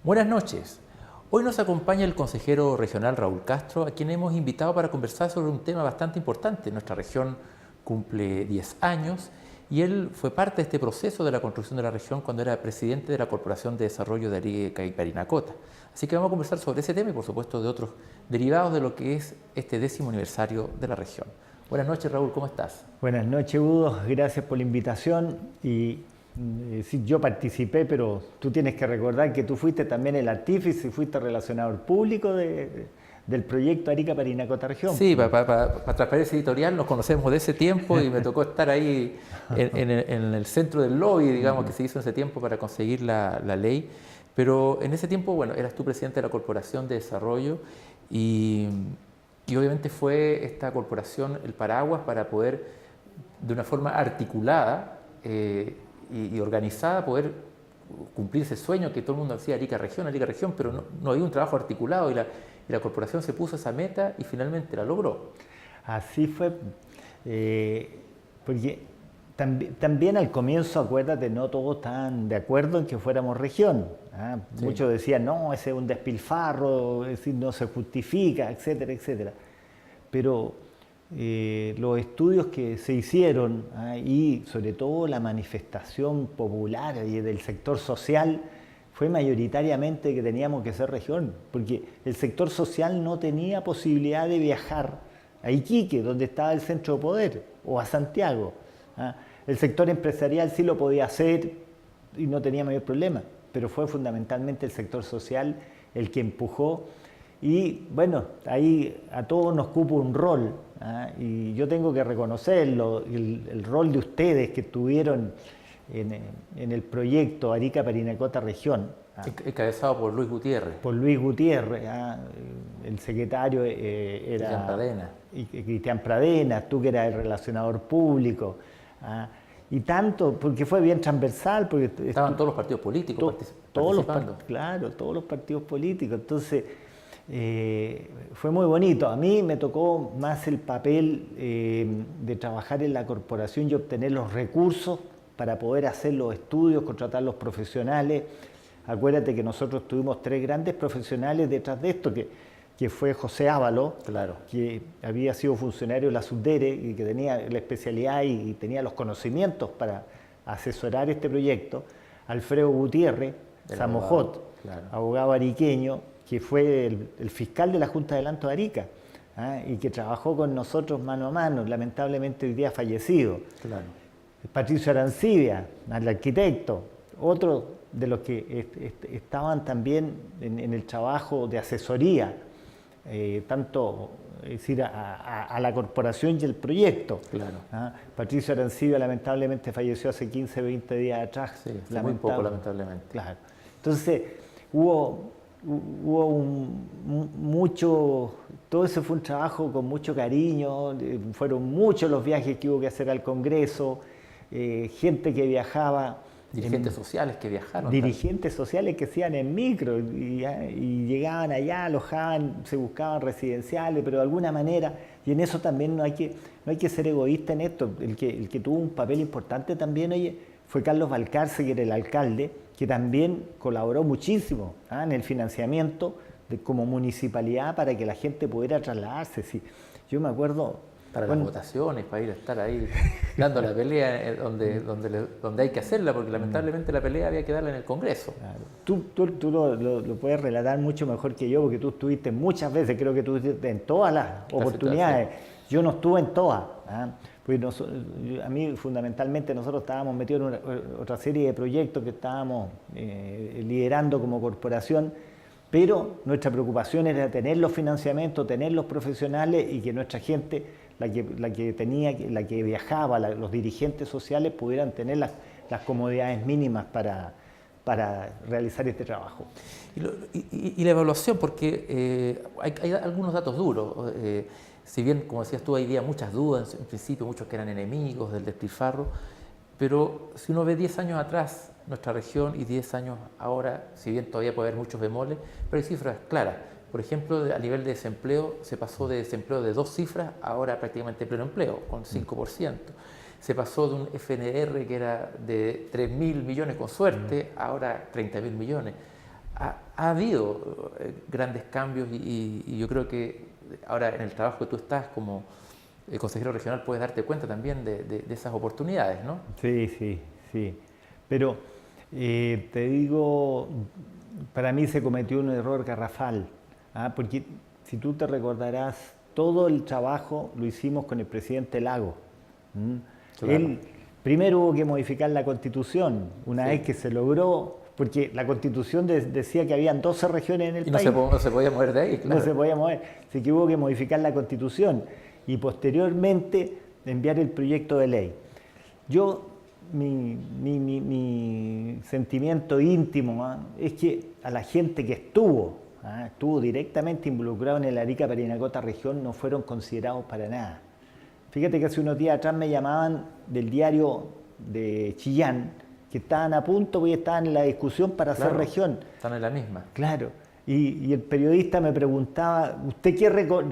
Buenas noches. Hoy nos acompaña el consejero regional Raúl Castro, a quien hemos invitado para conversar sobre un tema bastante importante. Nuestra región cumple 10 años y él fue parte de este proceso de la construcción de la región cuando era presidente de la Corporación de Desarrollo de Arica y Parinacota. Así que vamos a conversar sobre ese tema y por supuesto de otros derivados de lo que es este 10º aniversario de la región. Buenas noches, Raúl, ¿cómo estás? Buenas noches, Udo, gracias por la invitación. Sí, yo participé, pero tú tienes que recordar que tú fuiste también el artífice y fuiste relacionador público del proyecto Arica Parinacota Región. Sí, para Transparencia Editorial nos conocemos de ese tiempo y me tocó estar ahí en el centro del lobby, digamos, que se hizo en ese tiempo para conseguir la ley. Pero en ese tiempo, bueno, eras tú presidente de la Corporación de Desarrollo y obviamente fue esta corporación el paraguas para poder, de una forma articulada y organizada, poder cumplir ese sueño que todo el mundo decía Arica Región, pero no había un trabajo articulado y la corporación se puso esa meta y finalmente la logró. Así fue, porque también al comienzo, acuérdate, no todos estaban de acuerdo en que fuéramos región. Sí. Muchos decían, no, ese es un despilfarro, es decir, no se justifica, etcétera, etcétera. Pero los estudios que se hicieron y sobre todo la manifestación popular y del sector social fue mayoritariamente que teníamos que ser región, porque el sector social no tenía posibilidad de viajar a Iquique, donde estaba el centro de poder, o a Santiago. El sector empresarial sí lo podía hacer y no tenía mayor problema, pero fue fundamentalmente el sector social el que empujó. Y bueno, ahí a todos nos cupo un rol, y yo tengo que reconocerlo, el rol de ustedes que tuvieron en el proyecto Arica Parinacota Región. Encabezado por Luis Gutiérrez. Por Luis Gutiérrez, el secretario era Cristian Pradena, tú que eras el relacionador público. Y tanto, porque fue bien transversal. Porque estaban todos los partidos políticos participando. Claro, todos los partidos políticos. Entonces, fue muy bonito. A mí me tocó más el papel de trabajar en la corporación y obtener los recursos para poder hacer los estudios, contratar los profesionales. Acuérdate que nosotros tuvimos 3 grandes profesionales detrás de esto, que fue José Ávalo, claro, que había sido funcionario de la Subdere y que tenía la especialidad y tenía los conocimientos para asesorar este proyecto. Alfredo Gutiérrez, Samojot, claro, abogado ariqueño, que fue el fiscal de la Junta de Lanto de Arica, y que trabajó con nosotros mano a mano, lamentablemente hoy día fallecido. Claro. Patricio Arancibia, el arquitecto, otro de los que estaban también en el trabajo de asesoría, tanto es decir, a la corporación y el proyecto. Claro. Patricio Arancibia lamentablemente falleció hace 15, 20 días atrás. Sí, muy poco lamentablemente. Claro. Entonces hubo mucho, todo eso fue un trabajo con mucho cariño, fueron muchos los viajes que hubo que hacer al Congreso, gente que viajaba. Dirigentes sociales que viajaron. Dirigentes sociales que se iban en micro y llegaban allá, alojaban, se buscaban residenciales, pero de alguna manera, y en eso también no hay que ser egoísta en esto. El que tuvo un papel importante también, fue Carlos Valcarce, que era el alcalde, que también colaboró muchísimo en el financiamiento como municipalidad para que la gente pudiera trasladarse. Sí, yo me acuerdo. Para las votaciones, para ir a estar ahí dando la pelea donde hay que hacerla, porque lamentablemente la pelea había que darla en el Congreso. Claro. Tú lo puedes relatar mucho mejor que yo, porque tú estuviste muchas veces, creo que tú estuviste en todas las oportunidades. Yo no estuve en todas. Pues a mí fundamentalmente nosotros estábamos metidos en otra serie de proyectos que estábamos liderando como corporación, pero nuestra preocupación era tener los financiamientos, tener los profesionales y que nuestra gente, la que viajaba, los dirigentes sociales pudieran tener las comodidades mínimas para realizar este trabajo. Y la evaluación, porque hay algunos datos duros. Si bien, como decías tú, hay muchas dudas, en principio muchos que eran enemigos del despilfarro, pero si uno ve 10 años atrás nuestra región y 10 años ahora, si bien todavía puede haber muchos bemoles, pero hay cifras claras. Por ejemplo, a nivel de desempleo, se pasó de desempleo de 2 cifras, ahora prácticamente pleno empleo, con 5%. Se pasó de un FNR que era de 3.000 millones con suerte, ahora 30.000 millones. ha habido grandes cambios y yo creo que ahora en el trabajo que tú estás como consejero regional puedes darte cuenta también de esas oportunidades, ¿no? Sí, sí, sí. Pero te digo, para mí se cometió un error garrafal, porque si tú te recordarás, todo el trabajo lo hicimos con el presidente Lago. Claro. Él primero hubo que modificar la Constitución, una vez que se logró, porque la Constitución decía que habían 12 regiones en el país. No se podía mover de ahí, claro. No se podía mover, así que hubo que modificar la Constitución y posteriormente enviar el proyecto de ley. Yo, mi sentimiento íntimo es que a la gente que estuvo directamente involucrado en el Arica-Parinacota región no fueron considerados para nada. Fíjate que hace unos días atrás me llamaban del diario de Chillán, que estaban a punto, porque estaban en la discusión para hacer región. Están en la misma. Claro. Y el periodista me preguntaba, ¿usted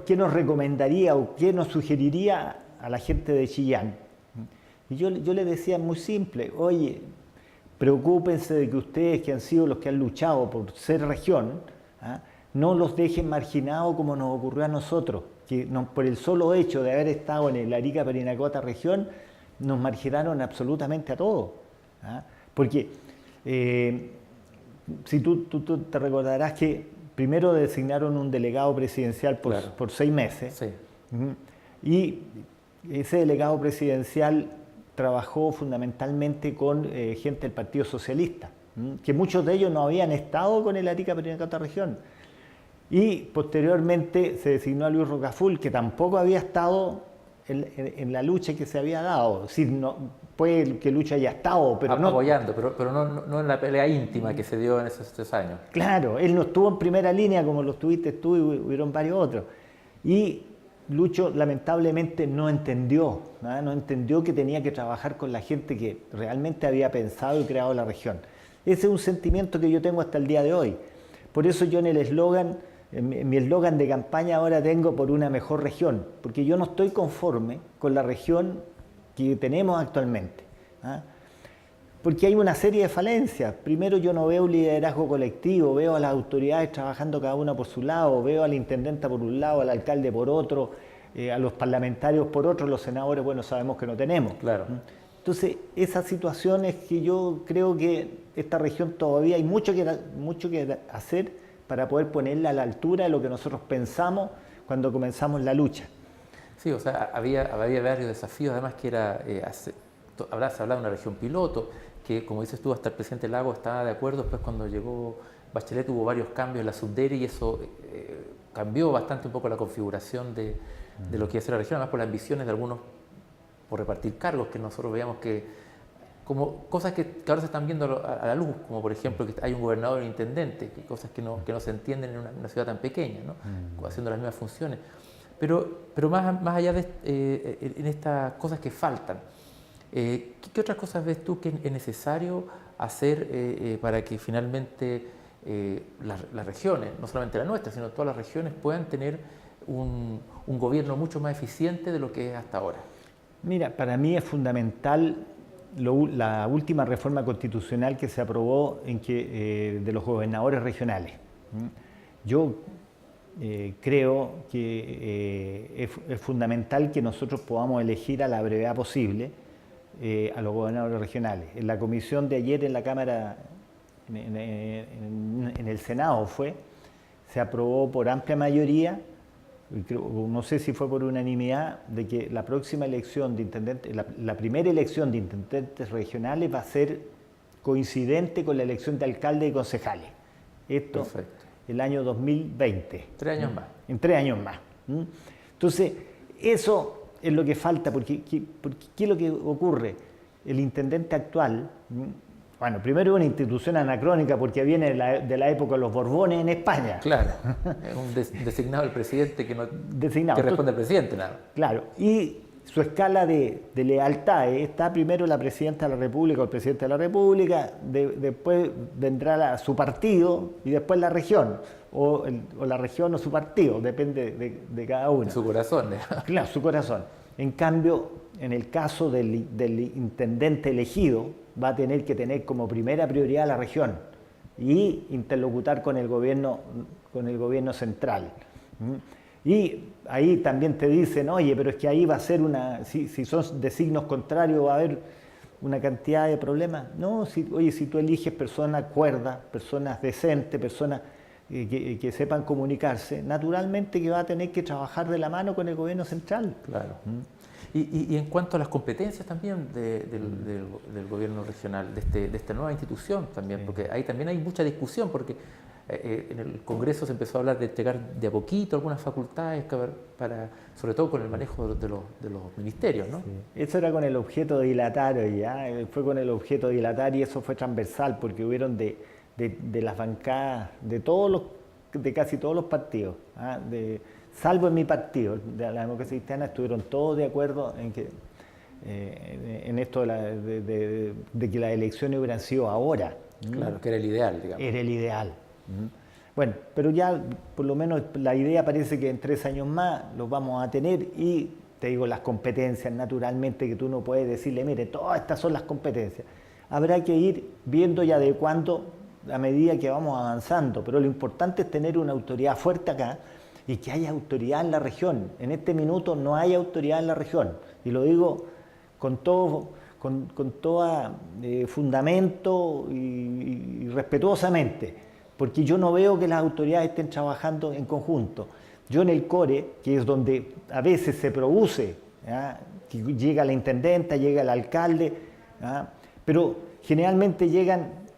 qué nos recomendaría o qué nos sugeriría a la gente de Chillán? Y yo le decía muy simple, oye, preocúpense de que ustedes, que han sido los que han luchado por ser región, no los dejen marginados como nos ocurrió a nosotros, que por el solo hecho de haber estado en el Arica-Parinacota región, nos marginaron absolutamente a todos. Porque si tú te recordarás que primero designaron un delegado presidencial por 6 meses, sí. Y ese delegado presidencial trabajó fundamentalmente con gente del Partido Socialista, que muchos de ellos no habían estado con el Arica-Parinacota región. Y posteriormente se designó a Luis Rocaful, que tampoco había estado en la lucha que se había dado. Es decir, puede que lucha haya estado, pero no... Apoyando, pero no en la pelea íntima que se dio en esos 3 años. Claro, él no estuvo en primera línea como lo estuviste tú y hubieron varios otros. Y Lucho lamentablemente no entendió que tenía que trabajar con la gente que realmente había pensado y creado la región. Ese es un sentimiento que yo tengo hasta el día de hoy. Por eso yo en el eslogan, en mi eslogan de campaña ahora tengo por una mejor región, porque yo no estoy conforme con la región que tenemos actualmente. Porque hay una serie de falencias. Primero, yo no veo un liderazgo colectivo, veo a las autoridades trabajando cada una por su lado, veo a la intendenta por un lado, al alcalde por otro, a los parlamentarios por otro, los senadores, bueno, sabemos que no tenemos. Claro. Entonces, esas situaciones que yo creo que esta región todavía hay mucho que hacer para poder ponerla a la altura de lo que nosotros pensamos cuando comenzamos la lucha. Sí, o sea, había varios desafíos, además que era, se hablaba de una región piloto, que como dices tú, hasta el presidente Lago estaba de acuerdo. Después cuando llegó Bachelet hubo varios cambios en la subdere y eso cambió bastante un poco la configuración de lo que iba a ser la región, además por las ambiciones de algunos por repartir cargos, que nosotros veíamos que como cosas que ahora se están viendo a la luz, como por ejemplo que hay un gobernador y un intendente, que cosas que no se entienden en una ciudad tan pequeña, ¿no? Haciendo las mismas funciones. Pero más allá de en estas cosas que faltan, ¿qué otras cosas ves tú que es necesario hacer para que finalmente las regiones, no solamente la nuestra, sino todas las regiones, puedan tener un gobierno mucho más eficiente de lo que es hasta ahora? Mira, para mí es fundamental la última reforma constitucional que se aprobó de los gobernadores regionales. Yo creo que es fundamental que nosotros podamos elegir a la brevedad posible a los gobernadores regionales. En la comisión de ayer en la Cámara, en el Senado se aprobó por amplia mayoría, no sé si fue por unanimidad, de que la próxima elección de intendentes, la primera elección de intendentes regionales va a ser coincidente con la elección de alcaldes y concejales. Esto, perfecto, el año 2020. 3 años más. En 3 años más. Entonces, eso es lo que falta, porque ¿qué es lo que ocurre? El intendente actual, bueno, primero es una institución anacrónica porque viene de la época de los Borbones en España. Claro, es un designado el presidente que responde al presidente, nada. Claro, y su escala de lealtad está primero la presidenta de la República o el presidente de la República, después vendrá su partido y después la región, o la región o su partido, depende de cada uno. Su corazón. Claro, su corazón. En cambio, en el caso del intendente elegido, va a tener que tener como primera prioridad la región, y interlocutar con el gobierno central. Y ahí también te dicen, oye, pero es que ahí va a ser si son de signos contrarios va a haber una cantidad de problemas. No, oye, si tú eliges personas cuerdas, personas decentes, personas que sepan comunicarse, naturalmente que va a tener que trabajar de la mano con el gobierno central. Claro. Y en cuanto a las competencias también del gobierno regional, de esta nueva institución también, porque ahí también hay mucha discusión, porque en el Congreso se empezó a hablar de entregar de a poquito algunas facultades, sobre todo con el manejo de los ministerios, ¿no? Sí. Eso era con el objeto de dilatar, fue con el objeto de dilatar y eso fue transversal, porque hubieron de las bancadas de casi todos los partidos, salvo en mi partido, de la Democracia Cristiana, estuvieron todos de acuerdo en que en esto de que las elecciones hubieran sido ahora. Claro, que era el ideal, digamos. Era el ideal. Bueno, pero ya por lo menos la idea parece que en 3 años más los vamos a tener y te digo, las competencias, naturalmente que tú no puedes decirle, mire, todas estas son las competencias. Habrá que ir viendo y adecuando a medida que vamos avanzando, pero lo importante es tener una autoridad fuerte acá y que haya autoridad en la región. En este minuto no hay autoridad en la región y lo digo con todo fundamento y respetuosamente, porque yo no veo que las autoridades estén trabajando en conjunto. Yo en el CORE, que es donde a veces se produce, que llega la intendenta, llega el alcalde, pero generalmente llegan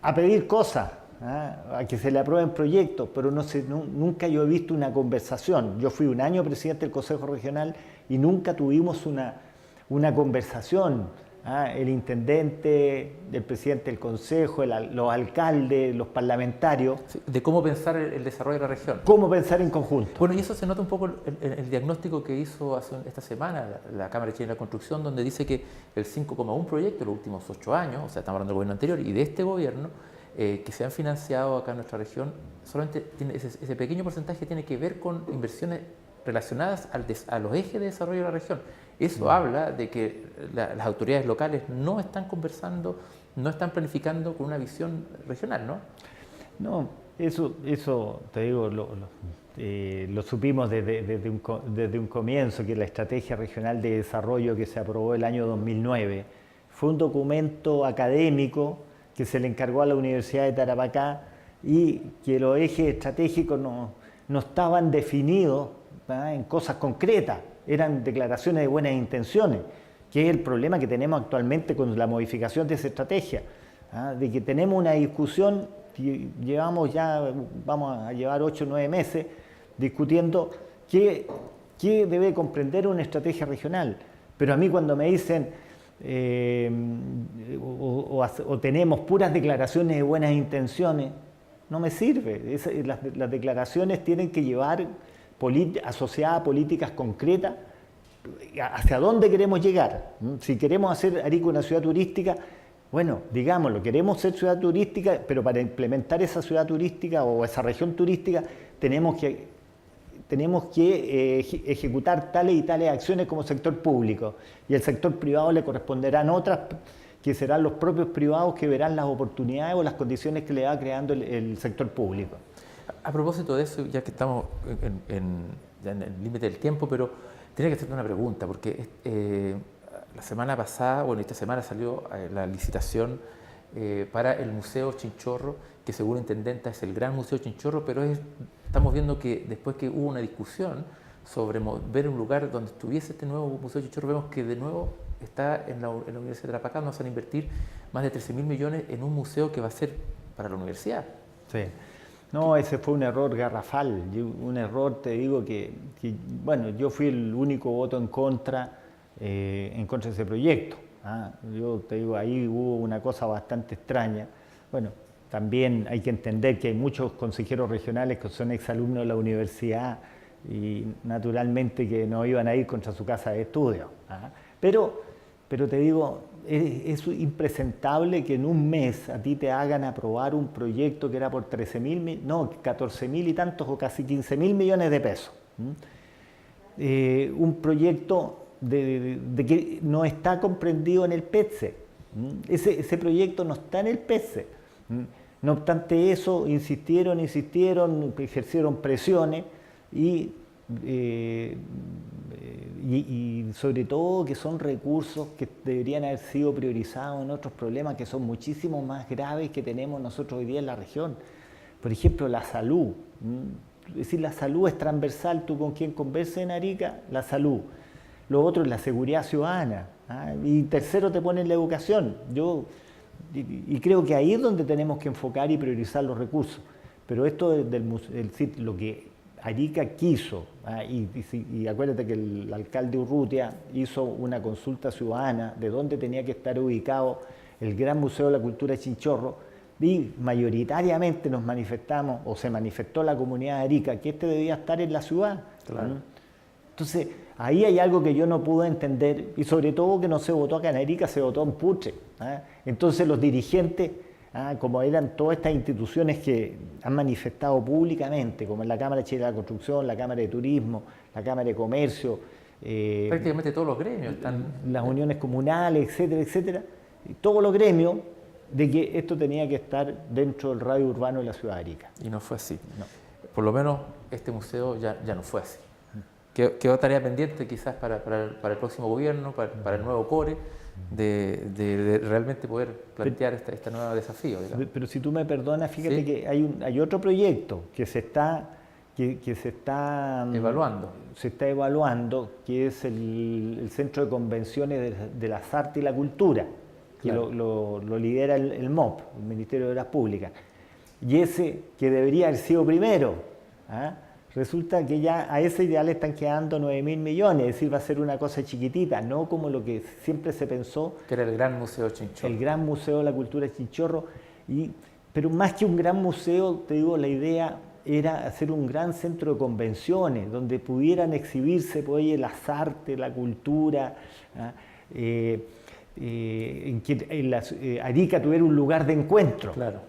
a pedir cosas, a que se le aprueben proyectos, pero nunca yo he visto una conversación. Yo fui un año presidente del Consejo Regional y nunca tuvimos una conversación. El intendente, el presidente del consejo, los alcaldes, los parlamentarios. Sí, de cómo pensar el desarrollo de la región. Cómo pensar en conjunto. Bueno, y eso se nota un poco en el diagnóstico que hizo esta semana la Cámara Chilena de la Construcción, donde dice que el 5,1 proyectos de los últimos 8 años, o sea, estamos hablando del gobierno anterior y de este gobierno, que se han financiado acá en nuestra región, solamente ese pequeño porcentaje tiene que ver con inversiones relacionadas a los ejes de desarrollo de la región. Eso habla de que las autoridades locales no están conversando, no están planificando con una visión regional, ¿no? No, eso te digo, lo supimos desde un comienzo, que la Estrategia Regional de Desarrollo que se aprobó el año 2009 fue un documento académico que se le encargó a la Universidad de Tarapacá y que los ejes estratégicos no estaban definidos en cosas concretas, eran declaraciones de buenas intenciones, que es el problema que tenemos actualmente con la modificación de esa estrategia, de que tenemos una discusión, vamos a llevar 8 o 9 meses discutiendo qué debe comprender una estrategia regional, pero a mí cuando me dicen o tenemos puras declaraciones de buenas intenciones, no me sirve. Las declaraciones tienen que llevar asociadas a políticas concretas hacia dónde queremos llegar. Si queremos hacer Arica una ciudad turística, bueno, digámoslo, queremos ser ciudad turística, pero para implementar esa ciudad turística o esa región turística tenemos que ejecutar tales y tales acciones como sector público, y el sector privado le corresponderán otras que serán los propios privados que verán las oportunidades o las condiciones que le va creando el sector público. A propósito de eso, ya que estamos ya en el límite del tiempo, pero tenía que hacerte una pregunta, porque la semana pasada, bueno, esta semana salió la licitación para el Museo Chinchorro, que según la intendenta es el gran Museo Chinchorro, pero estamos viendo que después que hubo una discusión sobre ver un lugar donde estuviese este nuevo Museo Chinchorro, vemos que de nuevo está en la Universidad de Tarapacá, nos van a invertir más de 13.000 millones en un museo que va a ser para la universidad. Sí. No, ese fue un error garrafal, un error, te digo, bueno, yo fui el único voto en contra de ese proyecto. Yo te digo, ahí hubo una cosa bastante extraña. Bueno, también hay que entender que hay muchos consejeros regionales que son exalumnos de la universidad y naturalmente que no iban a ir contra su casa de estudio. Pero te digo, es impresentable que en un mes a ti te hagan aprobar un proyecto que era por 14.000 y tantos o casi 15.000 millones de pesos. Un proyecto de que no está comprendido en el PETSE. Ese proyecto no está en el PETSE. No obstante eso, insistieron, ejercieron presiones y sobre todo que son recursos que deberían haber sido priorizados en otros problemas que son muchísimo más graves que tenemos nosotros hoy día en la región. Por ejemplo, la salud. Es decir, la salud es transversal, tú con quien converses en Arica, la salud. Lo otro es la seguridad ciudadana. Y tercero te ponen la educación. Y creo que ahí es donde tenemos que enfocar y priorizar los recursos. Pero esto del lo que Arica quiso, y acuérdate que el alcalde Urrutia hizo una consulta ciudadana de dónde tenía que estar ubicado el Gran Museo de la Cultura de Chinchorro, y mayoritariamente nos manifestamos, o se manifestó la comunidad de Arica, que debía estar en la ciudad. Claro. Entonces, ahí hay algo que yo no pude entender, y sobre todo que no se votó acá en Arica, se votó en Putre. Entonces los dirigentes, como eran todas estas instituciones que han manifestado públicamente, como en la Cámara Chilena de la Construcción, la Cámara de Turismo, la Cámara de Comercio, prácticamente todos los gremios están... las uniones comunales, etcétera, etcétera, y todos los gremios, de que esto tenía que estar dentro del radio urbano de la ciudad de Arica. Y no fue así. No. Por lo menos este museo ya no fue así. Quedó tarea pendiente quizás para el próximo gobierno, para el nuevo CORE, de realmente poder plantear este nuevo desafío. Pero si tú me perdonas, fíjate ¿sí? que hay otro proyecto que se está evaluando. Se está evaluando, que es el Centro de Convenciones de las Artes y la Cultura, que claro. lo lidera el MOP, el Ministerio de Obras Públicas. Y ese que debería haber sido primero, resulta que ya a ese ya le están quedando 9.000 millones, es decir, va a ser una cosa chiquitita, no como lo que siempre se pensó. Que era el Gran Museo Chinchorro. El Gran Museo de la Cultura de Chinchorro. Pero más que un gran museo, te digo, la idea era hacer un gran centro de convenciones, donde pudieran exhibirse pues, las artes, la cultura, en que Arica tuviera un lugar de encuentro. Claro.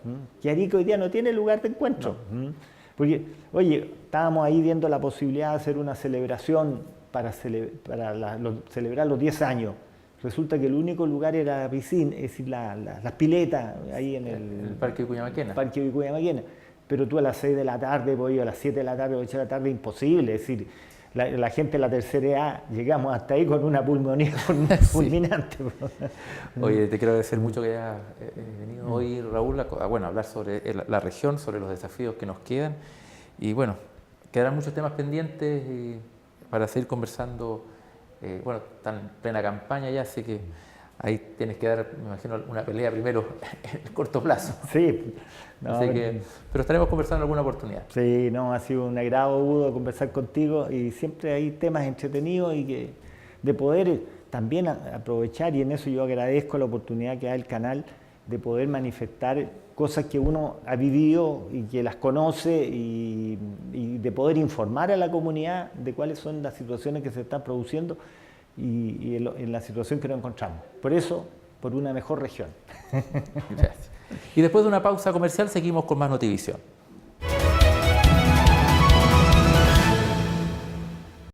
Que Arica hoy día no tiene lugar de encuentro. No. Porque, oye, estábamos ahí viendo la posibilidad de hacer una celebración para celebrar los 10 años. Resulta que el único lugar era la piscina, es decir, las piletas, ahí en el Parque Vicuña Maquena. Parque Vicuña Maquena. Pero tú a las 6 de la tarde, pues, a las 7 de la tarde, 8 de la tarde, imposible. Es decir, la gente de la tercera edad, llegamos hasta ahí con una pulmonía fulminante. Oye, te quiero agradecer mucho que hayas venido hoy, Raúl, a hablar sobre la región, sobre los desafíos que nos quedan. Y bueno, quedarán muchos temas pendientes para seguir conversando. Están en plena campaña ya, así que ahí tienes que dar, me imagino, una pelea primero en el corto plazo. Sí. Pero estaremos conversando en alguna oportunidad. Sí, ha sido un agrado, Udo, conversar contigo, y siempre hay temas entretenidos y que de poder también aprovechar, y en eso yo agradezco la oportunidad que da el canal de poder manifestar cosas que uno ha vivido y que las conoce, y de poder informar a la comunidad de cuáles son las situaciones que se están produciendo y en la situación que nos encontramos. Por eso, por una mejor región. Gracias. Y después de una pausa comercial seguimos con más Notivisión.